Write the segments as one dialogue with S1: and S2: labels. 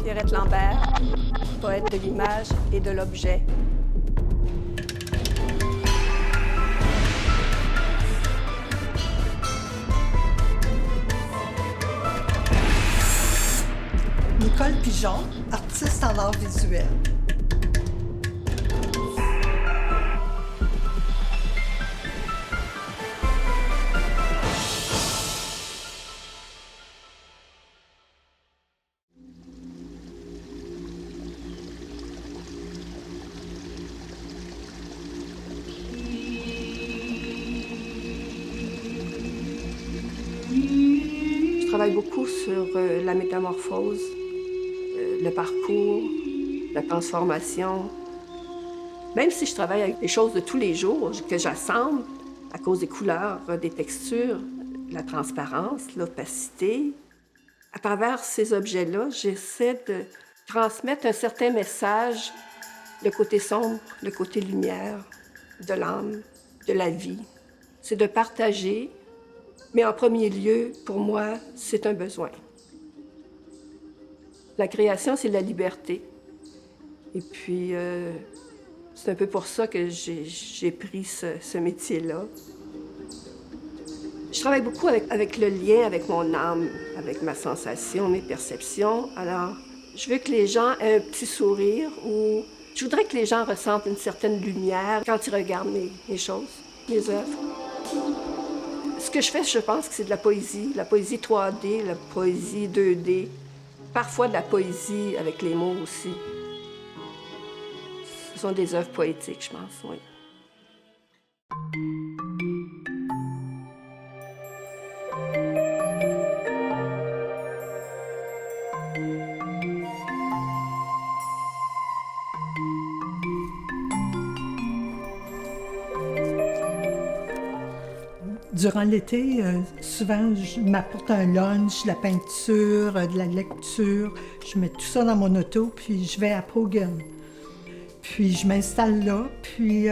S1: Pierrette Lambert, poète de l'image et de l'objet.
S2: Nicole Pigeon, artiste en art visuel.
S1: Je travaille beaucoup sur la métamorphose, le parcours, la transformation. Même si je travaille avec des choses de tous les jours que j'assemble à cause des couleurs, des textures, la transparence, l'opacité, à travers ces objets-là, j'essaie de transmettre un certain message, le côté sombre, le côté lumière, de l'âme, de la vie. C'est de partager, mais en premier lieu, pour moi, c'est un besoin. La création, c'est la liberté. Et puis, c'est un peu pour ça que j'ai pris ce métier-là. Je travaille beaucoup avec le lien avec mon âme, avec ma sensation, mes perceptions. Alors, je veux que les gens aient un petit sourire ou je voudrais que les gens ressentent une certaine lumière quand ils regardent mes choses, mes œuvres. Ce que je fais, je pense que c'est de la poésie 3D, la poésie 2D. Parfois de la poésie avec les mots aussi. Ce sont des œuvres poétiques, je pense, oui.
S2: Durant l'été, souvent, je m'apporte un lunch, de la peinture, de la lecture. Je mets tout ça dans mon auto, puis je vais à Paugun. Puis je m'installe là, puis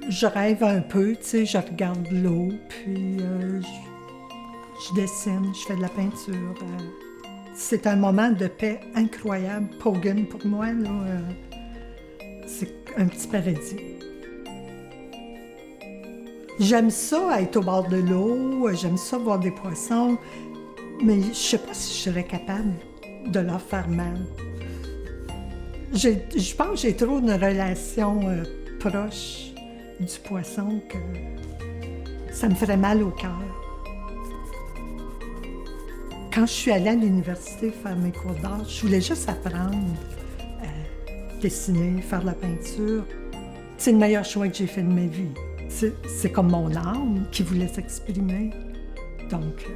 S2: je rêve un peu, tu sais, je regarde l'eau, puis je dessine, je fais de la peinture. C'est un moment de paix incroyable. Paugun, pour moi, là, c'est un petit paradis. J'aime ça, être au bord de l'eau, j'aime ça voir des poissons, mais je sais pas si je serais capable de leur faire mal. Je pense que j'ai trop une relation proche du poisson que ça me ferait mal au cœur. Quand je suis allée à l'université faire mes cours d'art, je voulais juste apprendre à dessiner, faire de la peinture. C'est le meilleur choix que j'ai fait de ma vie. C'est comme mon âme qui voulait s'exprimer. Donc,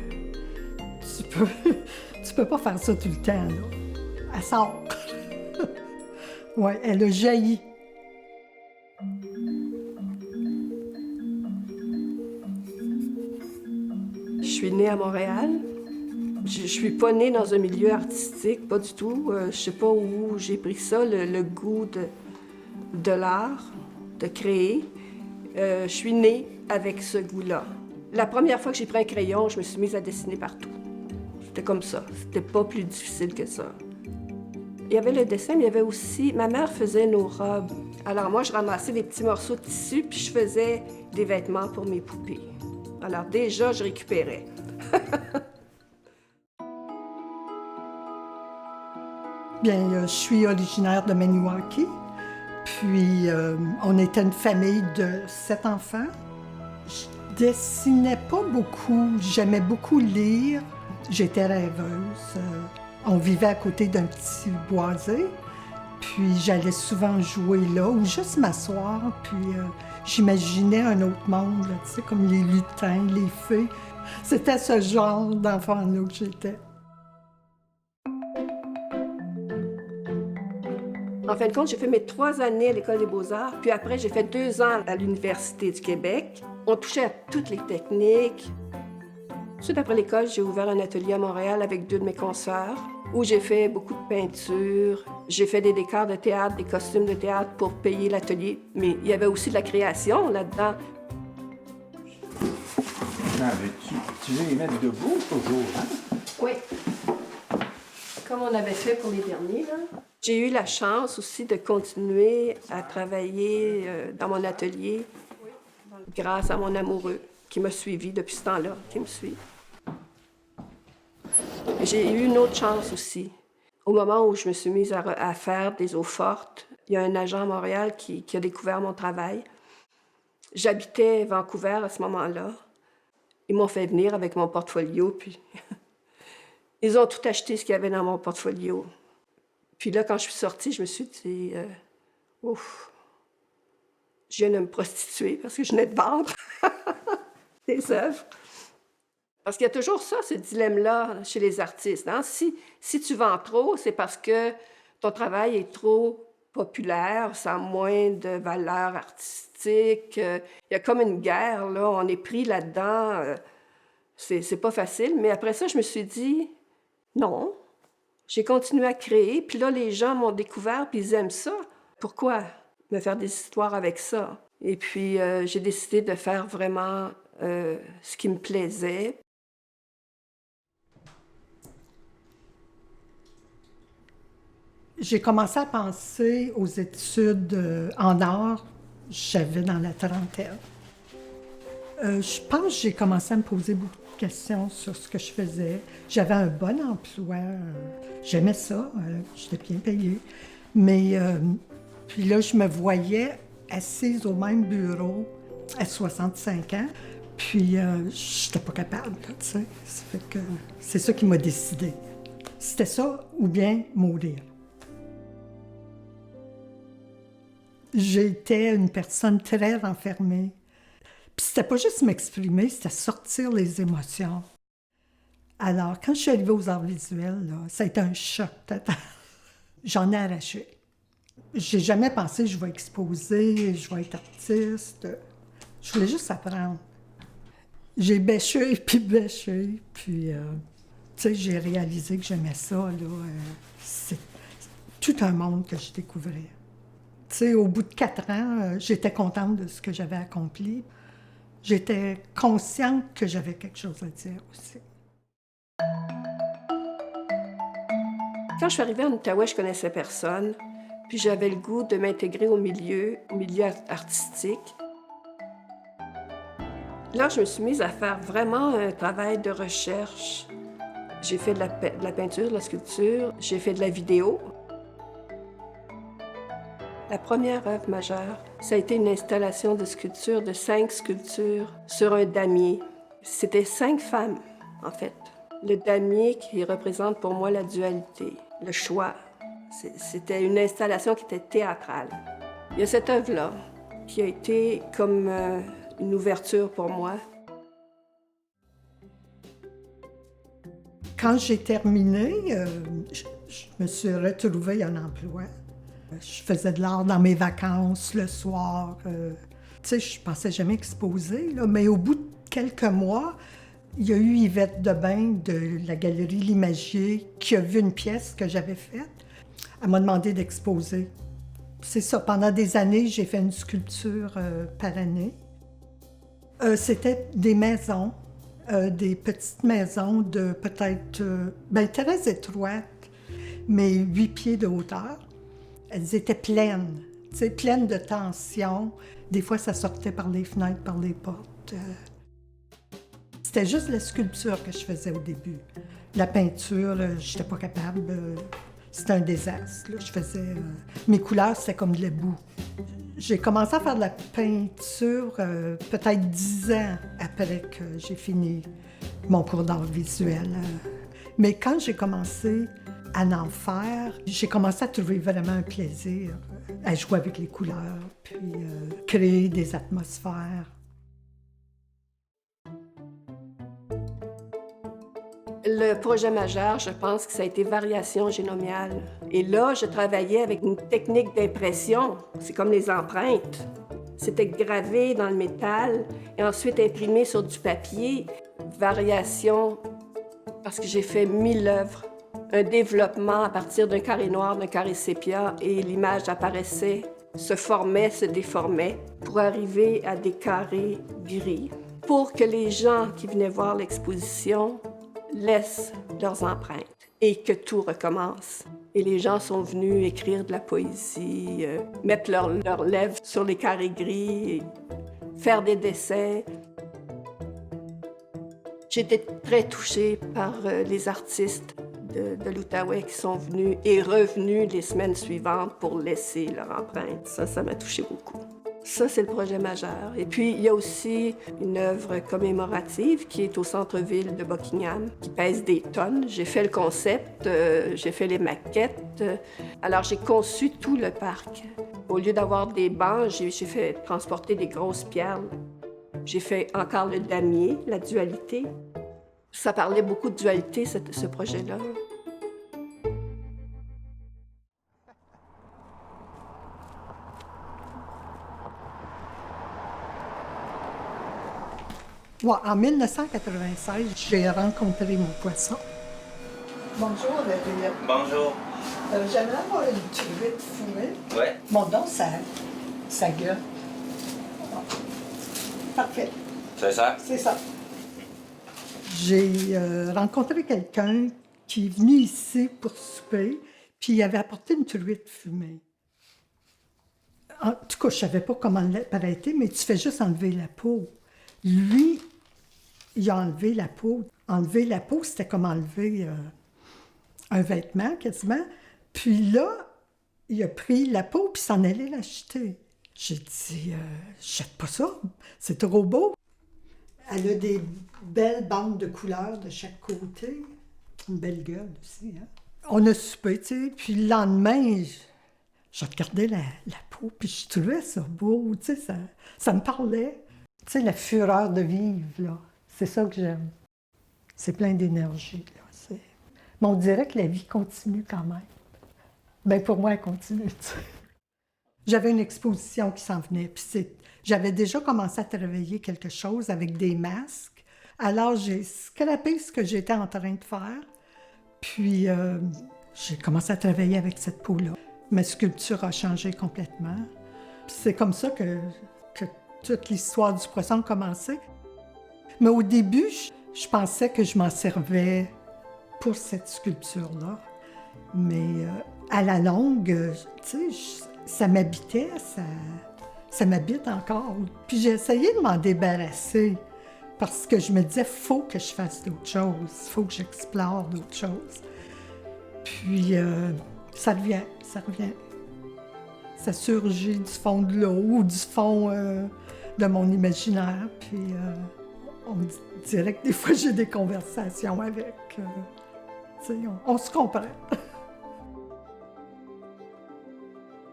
S2: tu peux pas faire ça tout le temps, là. Elle sort. Ouais, elle a jailli.
S1: Je suis née à Montréal. Je suis pas née dans un milieu artistique, pas du tout. Je sais pas où j'ai pris ça, le goût de l'art, de créer. Je suis née avec ce goût-là. La première fois que j'ai pris un crayon, je me suis mise à dessiner partout. C'était comme ça. C'était pas plus difficile que ça. Il y avait le dessin, mais il y avait aussi... Ma mère faisait nos robes. Alors moi, je ramassais des petits morceaux de tissu, puis je faisais des vêtements pour mes poupées. Alors déjà, je récupérais.
S2: Bien, je suis originaire de Maniwaki. Puis, on était une famille de 7 enfants. Je dessinais pas beaucoup. J'aimais beaucoup lire. J'étais rêveuse. On vivait à côté d'un petit boisé. Puis, j'allais souvent jouer là ou juste m'asseoir. Puis, j'imaginais un autre monde, là, tu sais, comme les lutins, les fées. C'était ce genre d'enfant-là que j'étais.
S1: En fin de compte, j'ai fait mes 3 années à l'École des beaux-arts, puis après, j'ai fait 2 ans à l'Université du Québec. On touchait à toutes les techniques. Suite après l'école, j'ai ouvert un atelier à Montréal avec 2 de mes consoeurs, où j'ai fait beaucoup de peinture. J'ai fait des décors de théâtre, des costumes de théâtre pour payer l'atelier, mais il y avait aussi de la création là-dedans.
S3: maintenant, mais tu veux les mettre debout toujours, hein?
S1: Oui. Comme on avait fait pour les derniers, là. J'ai eu la chance aussi de continuer à travailler dans mon atelier grâce à mon amoureux qui m'a suivi depuis ce temps-là, qui me suit. J'ai eu une autre chance aussi. Au moment où je me suis mise à faire des eaux fortes, il y a un agent à Montréal qui a découvert mon travail. J'habitais Vancouver à ce moment-là. Ils m'ont fait venir avec mon portfolio, puis ils ont tout acheté ce qu'il y avait dans mon portfolio. Puis là, quand je suis sortie, je me suis dit, ouf, je viens de me prostituer parce que je venais de vendre des œuvres. Parce qu'il y a toujours ça, ce dilemme-là chez les artistes. Hein? Si tu vends trop, c'est parce que ton travail est trop populaire, ça a moins de valeur artistique. Il y a comme une guerre, là, on est pris là-dedans. C'est pas facile. Mais après ça, je me suis dit, non, j'ai continué à créer. Puis là, les gens m'ont découvert, puis ils aiment ça. Pourquoi me faire des histoires avec ça? Et puis, j'ai décidé de faire vraiment ce qui me plaisait.
S2: J'ai commencé à penser aux études en art, j'avais dans la trentaine. Je pense que j'ai commencé à me poser beaucoup de questions sur ce que je faisais. J'avais un bon emploi, j'aimais ça, j'étais bien payée. Mais puis là, je me voyais assise au même bureau à 65 ans, puis je n'étais pas capable, là, tu sais. Ça fait que c'est ça qui m'a décidé. C'était ça ou bien mourir. J'étais une personne très renfermée. Puis c'était pas juste m'exprimer, c'était sortir les émotions. Alors, quand je suis arrivée aux arts visuels, là, ça a été un choc total. J'en ai arraché. J'ai jamais pensé je vais exposer, je vais être artiste. Je voulais juste apprendre. J'ai bêché, puis tu sais, j'ai réalisé que j'aimais ça, là. C'est tout un monde que je découvrais. Tu sais, au bout de 4 ans, j'étais contente de ce que j'avais accompli. J'étais consciente que j'avais quelque chose à dire aussi.
S1: Quand je suis arrivée en Outaouais, je connaissais personne. Puis j'avais le goût de m'intégrer au milieu artistique. Là, je me suis mise à faire vraiment un travail de recherche. J'ai fait de la peinture, de la sculpture, j'ai fait de la vidéo. La première œuvre majeure, ça a été une installation de sculpture, de 5 sculptures sur un damier. C'était 5 femmes, en fait. Le damier qui représente pour moi la dualité, le choix. C'était une installation qui était théâtrale. Il y a cette œuvre-là qui a été comme une ouverture pour moi.
S2: Quand j'ai terminé, je me suis retrouvée un emploi. Je faisais de l'art dans mes vacances, le soir. Tu sais, je pensais jamais exposer, là, mais au bout de quelques mois, il y a eu Yvette Debain de la galerie L'Imagier qui a vu une pièce que j'avais faite. Elle m'a demandé d'exposer. C'est ça, pendant des années, j'ai fait une sculpture par année. C'était des maisons, des petites maisons de peut-être, très étroites, mais 8 pieds de hauteur. Elles étaient pleines, tu sais, pleines de tension. Des fois, ça sortait par les fenêtres, par les portes. C'était juste la sculpture que je faisais au début. La peinture, je n'étais pas capable. C'était un désastre. Là. Je faisais... mes couleurs, c'était comme de la boue. J'ai commencé à faire de la peinture peut-être 10 ans après que j'ai fini mon cours d'art visuel. Mais quand j'ai commencé à en faire, j'ai commencé à trouver vraiment un plaisir à jouer avec les couleurs, puis créer des atmosphères.
S1: Le projet majeur, je pense que ça a été variation génomiale. Et là, je travaillais avec une technique d'impression. C'est comme les empreintes. C'était gravé dans le métal et ensuite imprimé sur du papier. Variation, parce que j'ai fait 1000 œuvres. Un développement à partir d'un carré noir, d'un carré sépia, et l'image apparaissait, se formait, se déformait, pour arriver à des carrés gris. pour que les gens qui venaient voir l'exposition laissent leurs empreintes et que tout recommence. Et les gens sont venus écrire de la poésie, mettre leurs lèvres sur les carrés gris, faire des dessins. J'étais très touchée par les artistes de l'Outaouais qui sont venus et revenus les semaines suivantes pour laisser leur empreinte. Ça m'a touchée beaucoup. Ça, c'est le projet majeur. Et puis, il y a aussi une œuvre commémorative qui est au centre-ville de Buckingham, qui pèse des tonnes. J'ai fait le concept, j'ai fait les maquettes. Alors, j'ai conçu tout le parc. Au lieu d'avoir des bancs, j'ai fait transporter des grosses pierres. J'ai fait encore le damier, la dualité. Ça parlait beaucoup de dualité, ce projet-là.
S2: Ouais, en 1996, j'ai rencontré mon poisson. Bonjour, Adrien.
S4: Bonjour.
S2: J'aimerais avoir une truite fumée.
S4: Ouais.
S2: Mon don, ça gueule. Parfait.
S4: C'est ça?
S2: C'est ça. J'ai rencontré quelqu'un qui est venu ici pour souper, puis il avait apporté une truite fumée. En tout cas, je ne savais pas comment l'arrêter, mais tu fais juste enlever la peau. Lui, il a enlevé la peau. Enlever la peau, c'était comme enlever un vêtement, quasiment. Puis là, il a pris la peau, puis s'en allait l'acheter. J'ai dit, jette pas ça, c'est trop beau. Elle a des belles bandes de couleurs de chaque côté. Une belle gueule aussi, hein. On a soupé, tu sais, puis le lendemain, je regardais la peau, puis je trouvais ça beau, tu sais, ça me parlait. Tu sais, la fureur de vivre, là, c'est ça que j'aime. C'est plein d'énergie, là. Mais on dirait que la vie continue quand même. Bien, pour moi, elle continue, tu sais. J'avais une exposition qui s'en venait, puis j'avais déjà commencé à travailler quelque chose avec des masques. Alors, j'ai scrappé ce que j'étais en train de faire, puis j'ai commencé à travailler avec cette peau-là. Ma sculpture a changé complètement. Puis c'est comme ça que toute l'histoire du poisson a commencé. Mais au début, je pensais que je m'en servais pour cette sculpture-là. Mais à la longue, tu sais, ça m'habitait, ça m'habite encore. Puis j'ai essayé de m'en débarrasser parce que je me disais, faut que je fasse d'autres choses, faut que j'explore d'autres choses. Puis ça revient. Ça surgit du fond de l'eau ou du fond de mon imaginaire. Puis on dirait que des fois j'ai des conversations avec. Tu sais, on se comprend.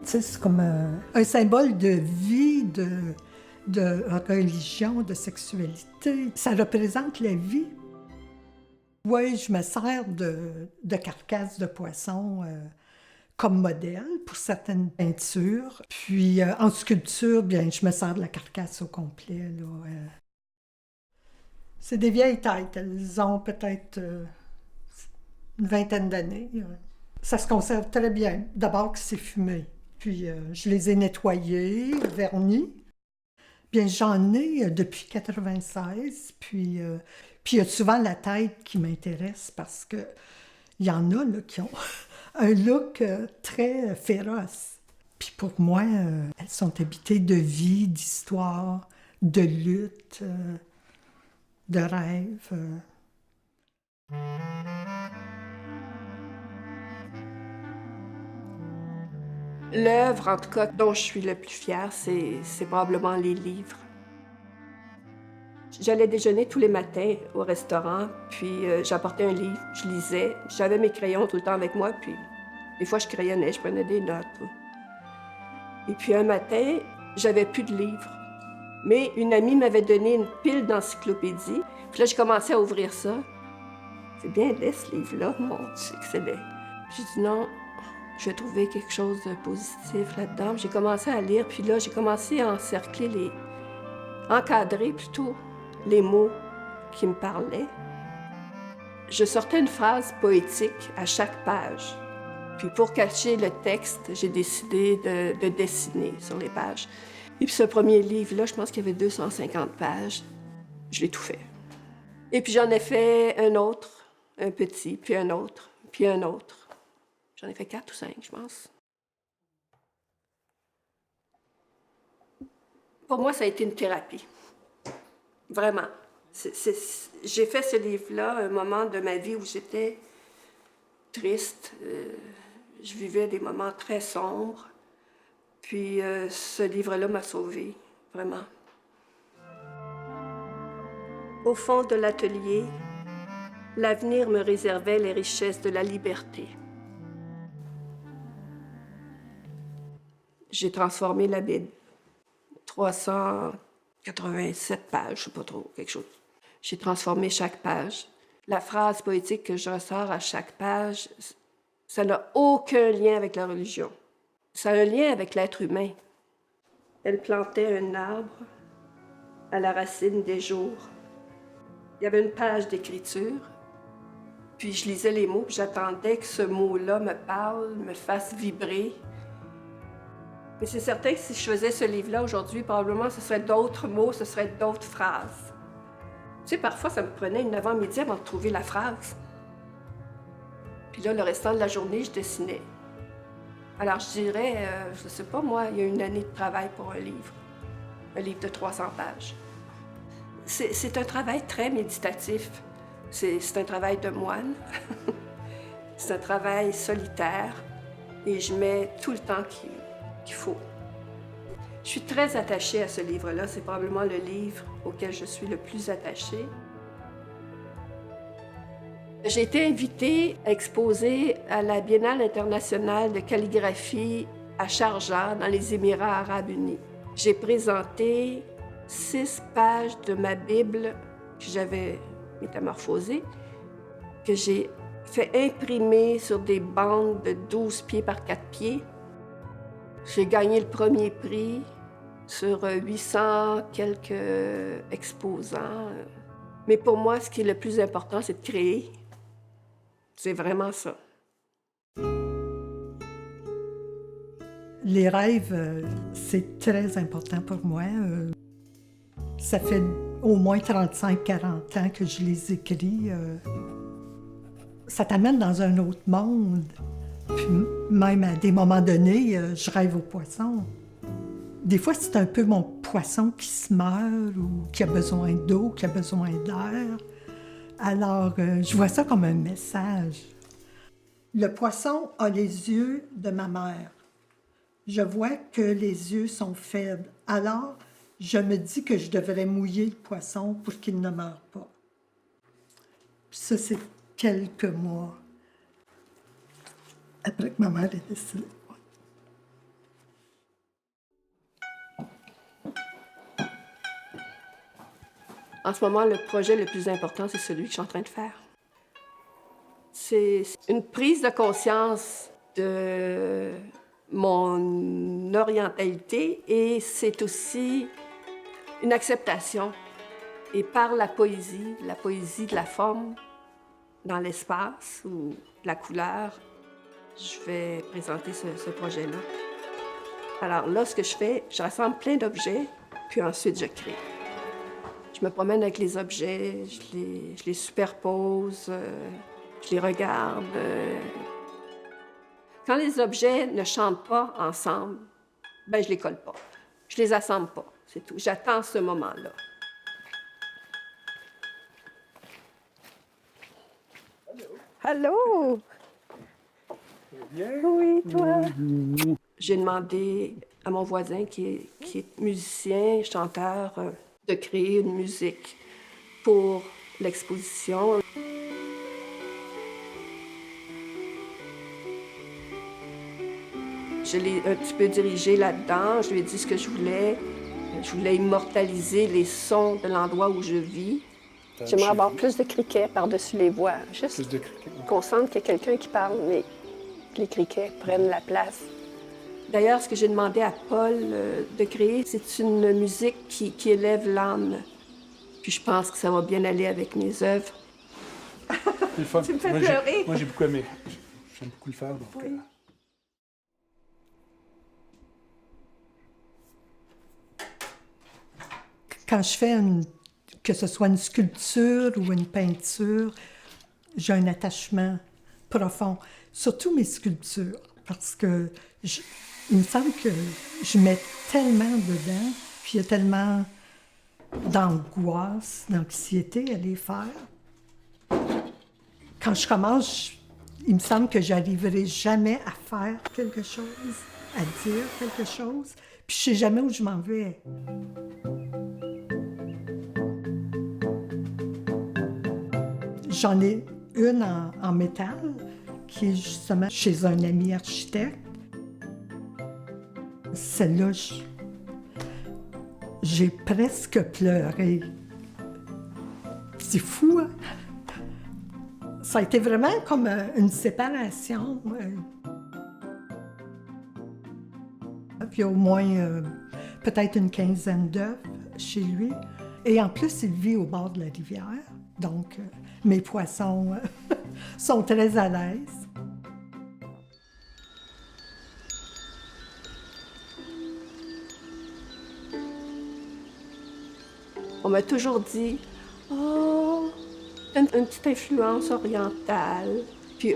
S2: Tu sais, c'est comme un symbole de vie, de religion, de sexualité. Ça représente la vie. Oui, je me sers de carcasses de poisson comme modèle pour certaines peintures. Puis en sculpture, bien, je me sers de la carcasse au complet, là. C'est des vieilles têtes. Elles ont peut-être une vingtaine d'années. Ça se conserve très bien. D'abord que c'est fumé. Puis je les ai nettoyés, vernis. Bien, j'en ai depuis 96. Puis il y a souvent la tête qui m'intéresse parce que il y en a là, qui ont un look très féroce. Puis pour moi, elles sont habitées de vie, d'histoire, de lutte, de rêve.
S1: L'œuvre, en tout cas, dont je suis le plus fière, c'est probablement les livres. J'allais déjeuner tous les matins au restaurant, puis j'apportais un livre, je lisais. J'avais mes crayons tout le temps avec moi, puis des fois je crayonnais, je prenais des notes. Et puis un matin, j'avais plus de livres. Mais une amie m'avait donné une pile d'encyclopédies. Puis là, j'ai commencé à ouvrir ça. C'est bien laid, ce livre-là. Mon Dieu, que c'est laid. J'ai dit non, je vais trouver quelque chose de positif là-dedans. J'ai commencé à lire, puis là, j'ai commencé à encercler encadrer plutôt les mots qui me parlaient. Je sortais une phrase poétique à chaque page. Puis pour cacher le texte, j'ai décidé de dessiner sur les pages. Et puis ce premier livre-là, je pense qu'il y avait 250 pages. Je l'ai tout fait. Et puis j'en ai fait un autre, un petit, puis un autre, puis un autre. J'en ai fait 4 ou 5, je pense. Pour moi, ça a été une thérapie. Vraiment. J'ai fait ce livre-là à un moment de ma vie où j'étais triste. Je vivais des moments très sombres. Puis ce livre-là m'a sauvée, vraiment. Au fond de l'atelier, l'avenir me réservait les richesses de la liberté. J'ai transformé la Bible. 387 pages, je sais pas trop, quelque chose. J'ai transformé chaque page. La phrase poétique que je ressors à chaque page, ça n'a aucun lien avec la religion. Ça a un lien avec l'être humain. Elle plantait un arbre à la racine des jours. Il y avait une page d'écriture, puis je lisais les mots, puis j'attendais que ce mot-là me parle, me fasse vibrer. Mais c'est certain que si je faisais ce livre-là aujourd'hui, probablement ce serait d'autres mots, ce serait d'autres phrases. Tu sais, parfois, ça me prenait une avant-midi avant de trouver la phrase. Puis là, le restant de la journée, je dessinais. Alors, je dirais, je sais pas moi, il y a une année de travail pour un livre de 300 pages. C'est un travail très méditatif. C'est un travail de moine. C'est un travail solitaire. Et je mets tout le temps qu'il faut. Je suis très attachée à ce livre-là. C'est probablement le livre auquel je suis le plus attachée. J'ai été invitée à exposer à la Biennale internationale de calligraphie à Sharjah, dans les Émirats arabes unis. J'ai présenté 6 pages de ma Bible que j'avais métamorphosée, que j'ai fait imprimer sur des bandes de 12 pieds par 4 pieds. J'ai gagné le premier prix sur 800 quelques exposants. Mais pour moi, ce qui est le plus important, c'est de créer. C'est vraiment ça.
S2: Les rêves, c'est très important pour moi. Ça fait au moins 35-40 ans que je les écris. Ça t'amène dans un autre monde. Puis même à des moments donnés, je rêve aux poissons. Des fois, c'est un peu mon poisson qui se meurt ou qui a besoin d'eau, qui a besoin d'air. Alors, je vois ça comme un message. Le poisson a les yeux de ma mère. Je vois que les yeux sont faibles. Alors, je me dis que je devrais mouiller le poisson pour qu'il ne meure pas. Puis ça, c'est quelques mois après que ma mère est décédée.
S1: En ce moment, le projet le plus important, c'est celui que je suis en train de faire. C'est une prise de conscience de mon orientalité et c'est aussi une acceptation. Et par la poésie de la forme dans l'espace ou la couleur, je vais présenter ce projet-là. Alors là, ce que je fais, je rassemble plein d'objets, puis ensuite je crée. Je me promène avec les objets, je les superpose, je les regarde. Quand les objets ne chantent pas ensemble, ben je les colle pas. Je les assemble pas, c'est tout. J'attends ce moment-là. Allô?
S3: Bien?
S1: Oui, toi? J'ai demandé à mon voisin, qui est musicien, chanteur, de créer une musique pour l'exposition. Je l'ai un petit peu dirigé là-dedans. Je lui ai dit ce que je voulais. Je voulais immortaliser les sons de l'endroit où je vis. J'aimerais avoir plus de criquets par-dessus les voix. Juste qu'on sente qu'il y a quelqu'un qui parle, mais que les criquets prennent la place. D'ailleurs, ce que j'ai demandé à Paul de créer, c'est une musique qui élève l'âme. Puis je pense que ça va bien aller avec mes œuvres.
S3: C'est le fun.
S1: Tu me fais pleurer.
S3: Moi, j'ai beaucoup aimé. J'aime beaucoup le faire, donc...
S1: Oui.
S2: Quand je fais Que ce soit une sculpture ou une peinture, j'ai un attachement profond. Surtout mes sculptures, parce que il me semble que je mets tellement dedans, puis il y a tellement d'angoisse, d'anxiété à les faire. Quand je commence, il me semble que j'arriverai jamais à faire quelque chose, à dire quelque chose, puis je sais jamais où je m'en vais. J'en ai une en métal, qui est justement chez un ami architecte. Celle-là, j'ai presque pleuré. C'est fou, hein? Ça a été vraiment comme une séparation. Il y a au moins peut-être une quinzaine d'œuvres chez lui. Et en plus, il vit au bord de la rivière. Donc, mes poissons sont très à l'aise.
S1: On m'a toujours dit « Oh, une petite influence orientale. » Puis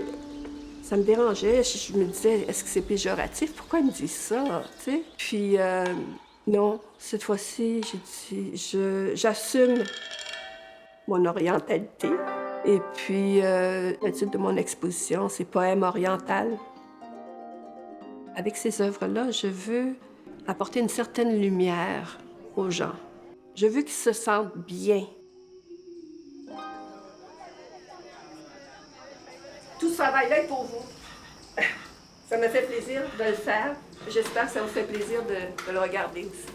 S1: ça me dérangeait. Je me disais « Est-ce que c'est péjoratif? Pourquoi ils me disent ça? » Tu sais? Puis non, cette fois-ci, j'ai dit j'assume mon orientalité. Et puis le titre de mon exposition, c'est « Poème oriental ». Avec ces œuvres-là, je veux apporter une certaine lumière aux gens. Je veux qu'ils se sentent bien. Tout ce travail-là est pour vous. Ça me fait plaisir de le faire. J'espère que ça vous fait plaisir de le regarder aussi.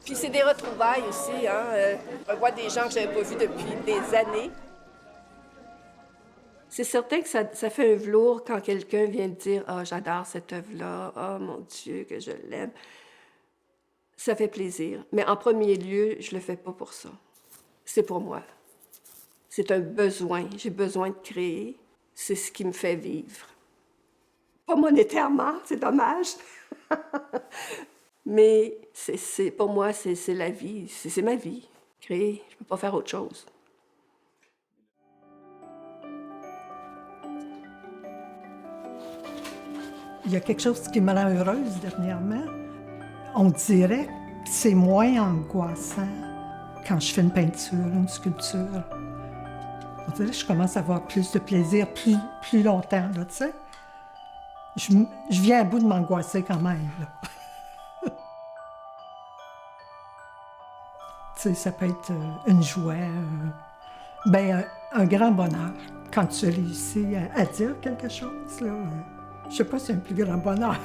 S1: Puis c'est des retrouvailles aussi, hein. On voit des gens que je n'avais pas vus depuis des années. C'est certain que ça fait un velours quand quelqu'un vient de dire « Ah, j'adore cette œuvre-là. Ah, mon Dieu, que je l'aime. » Ça fait plaisir. Mais en premier lieu, je le fais pas pour ça. C'est pour moi. C'est un besoin. J'ai besoin de créer. C'est ce qui me fait vivre. Pas monétairement, c'est dommage. Mais pour moi, c'est la vie. C'est ma vie. Créer, je peux pas faire autre chose.
S2: Il y a quelque chose qui me rend heureuse dernièrement. On dirait que c'est moins angoissant quand je fais une peinture, une sculpture. On dirait que je commence à avoir plus de plaisir plus longtemps, là, tu sais. Je viens à bout de m'angoisser quand même, là. Tu sais, ça peut être une joie, un grand bonheur quand tu réussis à dire quelque chose, là. Je sais pas si c'est un plus grand bonheur.